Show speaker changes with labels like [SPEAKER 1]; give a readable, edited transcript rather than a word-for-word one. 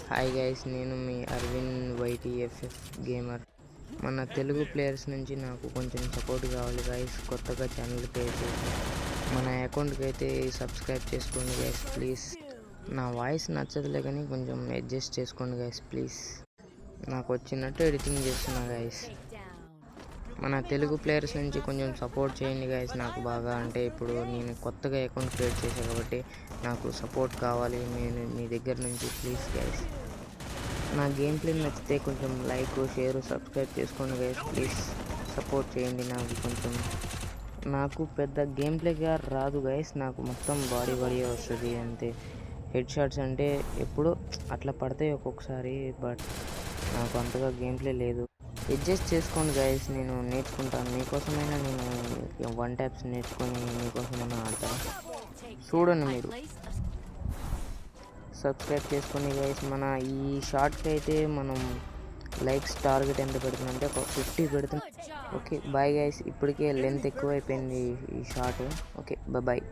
[SPEAKER 1] Hi guys, నేను మీ Arvind వైటీఎఫ్ఎఫ్ gamer. మన Telugu players నుంచి నాకు కొంచెం సపోర్ట్ కావాలి గైస్. కొత్తగా ఛానల్ క్రియేట్ చేసి మన అకౌంట్కి అయితే సబ్స్క్రైబ్ చేసుకోండి గైస్ ప్లీజ్. నా వాయిస్ నచ్చదులే కానీ కొంచెం అడ్జస్ట్ చేసుకోండి గైస్ ప్లీజ్. నాకు వచ్చినట్టు ఎడిటింగ్ చేస్తున్నా గైస్. మన తెలుగు ప్లేయర్స్ నుంచి కొంచెం సపోర్ట్ చేయండి గైస్. నాకు బాగా అంటే ఇప్పుడు నేను కొత్తగా అకౌంట్ క్రియేట్ చేశాను కాబట్టి నాకు సపోర్ట్ కావాలి మీ దగ్గర నుంచి ప్లీజ్ గైస్. నా గేమ్ ప్లే నచ్చితే కొంచెం లైక్, షేర్, సబ్స్క్రైబ్ చేసుకోండి గైస్ ప్లీజ్. సపోర్ట్ చేయండి. నాకు పెద్ద గేమ్ ప్లేగా రాదు గైస్. నాకు మొత్తం బాడీ వస్తుంది అంతే. హెడ్ షాట్స్ అంటే ఎప్పుడు అట్లా పడతాయి ఒక్కొక్కసారి, బట్ నాకు అంతగా గేమ్ ప్లే లేదు. అడ్జస్ట్ చేసుకోండి గైస్, నేను నేర్చుకుంటాను. మీకోసమైనా నేను 1 ట్యాప్స్ నేర్చుకొని మీకోసమైనా ఆడతాను. చూడండి, మీరు సబ్స్క్రైబ్ చేసుకోండి గైస్. మన ఈ షార్ట్కి అయితే మనం లైక్స్ టార్గెట్ ఎంత పెడుతుందంటే ఒక 50 పెడుతుంది. Okay bye guys. ఇప్పటికే లెంత్ ఎక్కువ అయిపోయింది ఈ షార్ట్. Okay bye.